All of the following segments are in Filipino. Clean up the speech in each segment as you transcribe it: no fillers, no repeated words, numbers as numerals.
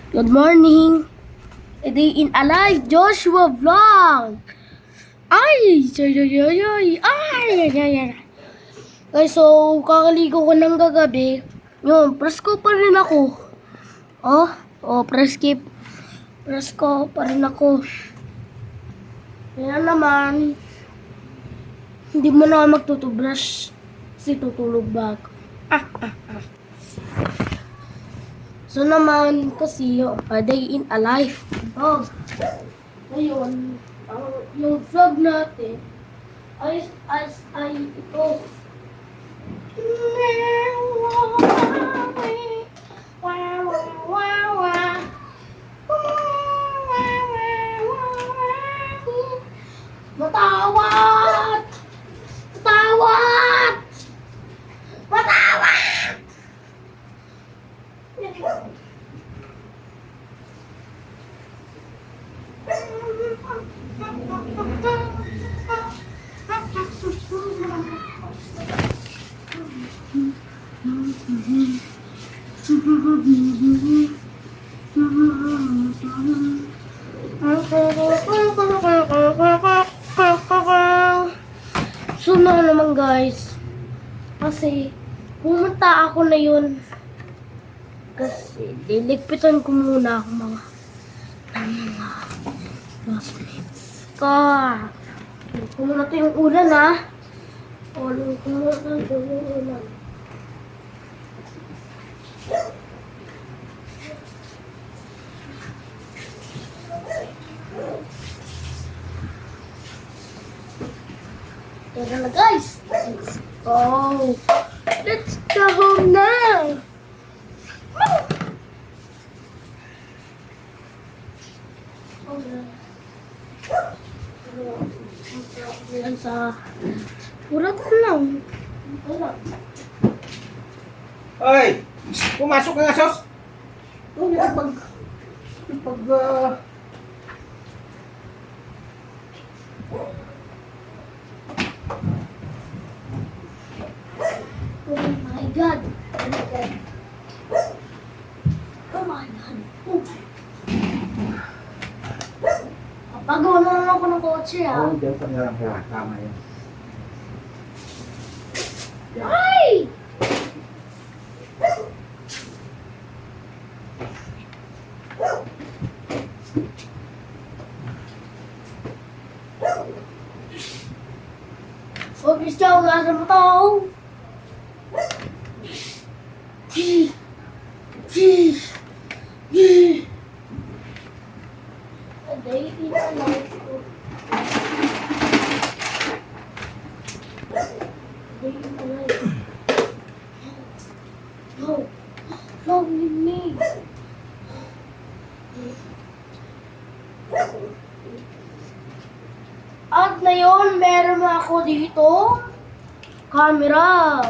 Good morning! A day in alive, Joshua Vlog! Ay! Ay! Guys, so, kakaligo ko ng gagabi. Yun, presko pa rin ako. Presko pa rin ako. Kaya naman, hindi mo na ako magtutubrush kasi tutulog ba ako. So naman, kasi a day in a life. Ngayon, yung vlog natin ay ito. Matawad! Matawad! Matawad! So na naman guys, kasi pumunta ako na yun kasi liligpitan ko muna ako mga classmates ko. Luto ko muna ito yung ulan ha. Luto ko muna ito yung ulan. Tara na guys, let's go. Let's go home now. Yan sa urat ko lang. Ay! Pumasok ka nga, Sos! Oh my God. Oh my God. Oh my God. Oh my God. Papagawa na lang ako ng kotse ha. Oo, diyan pa nilang kaya. Tama yun. Ay! Huwag gusto ako gasa mo to. Day in a life ko. Day in a life. No. No, leave me. At ngayon, meron na ako dito. Camera.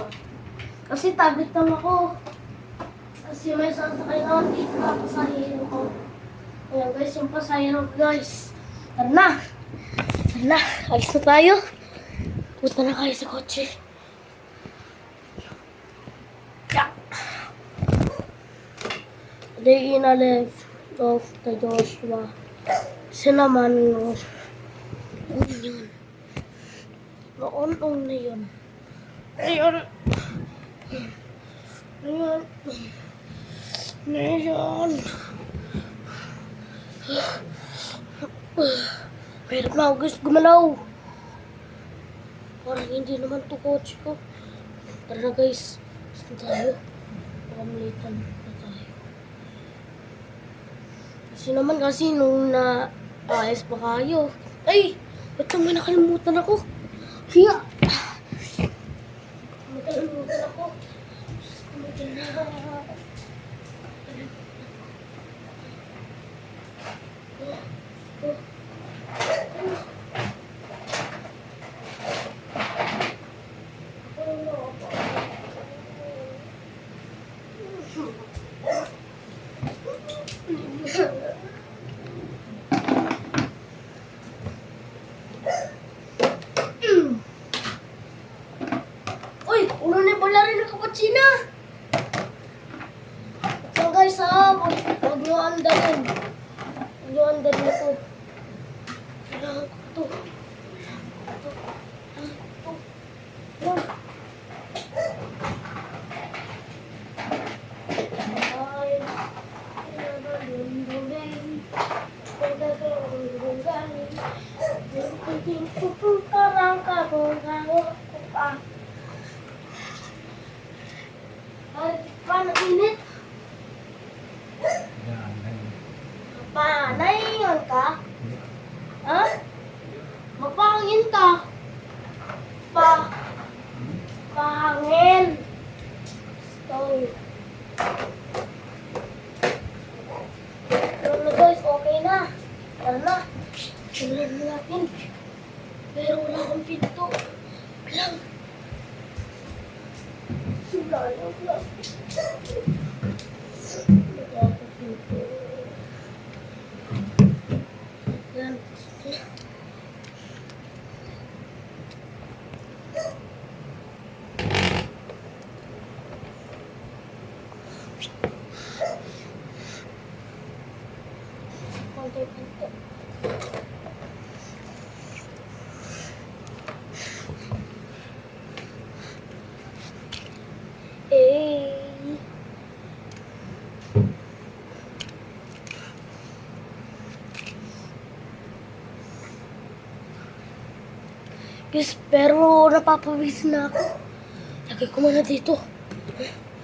Kasi tablet lang ako. Kasi may sasakay na dito na pasahero ko. Ayan guys, yung pasahero ko guys. Tara na. Tara na. Alis na tayo. Punta na kayo sa kotse. Yeah. Day in a life of the Joshua. Kasi naman, yun. Noon na yun. Ayun. Ayun. Ayun. Mahirap na ako guys gumalaw. Parang hindi naman to kotse ko. Tara na guys. Gusto tayo. Pakamalitan na tayo. Kasi nung na-ayos pa kayo. Ay! Ba't may nakalimutan ako? Hiya! Nakalimutan ako. Uy! Ulo na pala rin ang kapatid na! So guys, huwag niyo andarin. Huwag niyo andarin ito. Kailangan ko ito. Ito. Ito. Yan. Ay, pinabandulin. Pinabandulin. Yung pupukarang kabong-kabong ko pa. Ay, paano init? Panahingan ka? Ha? Mapangin ka? Pahangin. Stoy. Pero na guys, okay na. Tara na. Simulan na natin. Pero wala akong pinto. Lang. Simulan na plastic. Wala akong pinto. Yan. Konti-konti. Guys, pero napapawis na ako. Lagay ko muna dito.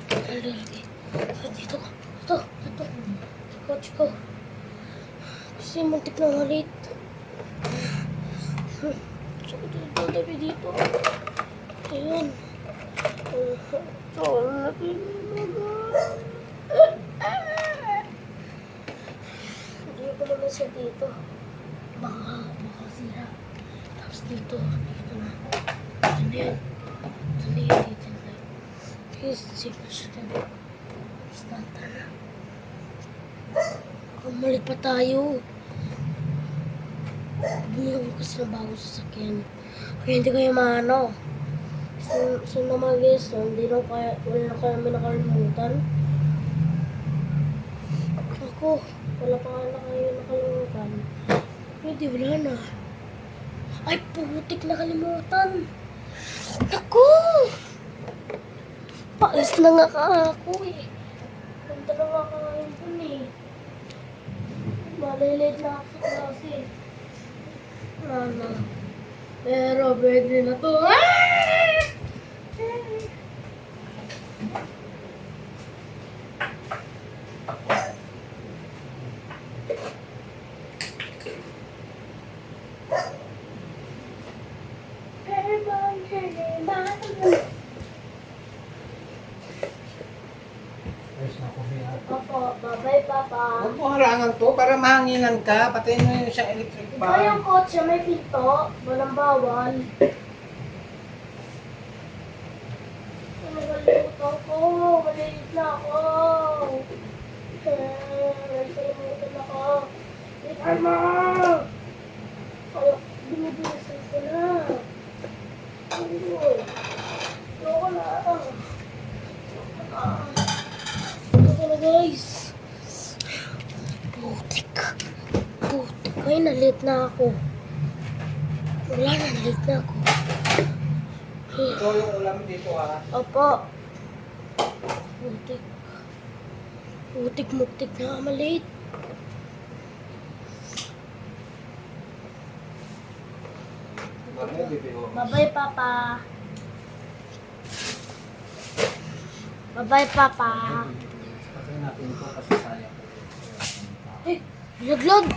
Lagay. Dito. Ito. Coach ko. Kasi muntik na malit. So, dito. Ayan. So, natin. Hindi ko naman siya dito. Baka sira. Tapos dito na. Dito na yan. Please, sigla siya dito. Start na. Kumalit pa tayo. Bumili ko kasi ng bagong sasakyan. Kaya hindi kayo maano. So na mga guys, wala na kami nakalimutan. Ako, wala pa nga na kayo nakalimutan. Pwede, wala na. Ay, putik nakalimutan. Naku! Paalis na nga ako eh. Punta na nga ka ngayon dun eh. Malilate na ako sa klase. Wala. Pero pwede na to. Opo, bye-bye, Papa. Huwag mo harangan to para mahanginan ka. Patayin mo yung isang electric Ito fan. yung kotse, may pinto. Walang bawal. Nagalimutan ko. Malilit na ako. Nagalimutan ako. Alma! Kaya, binibilisan ko na. Loko na. Okay na guys. Putik. Ay, nalit na ako. Wala na, nalit na ako. Ito yung ulam dito ha. Opo. Putik, na maliit. Bye-bye, Papa. Bye-bye, Papa. Patayin natin ito kasi sayang. Eh, laglag.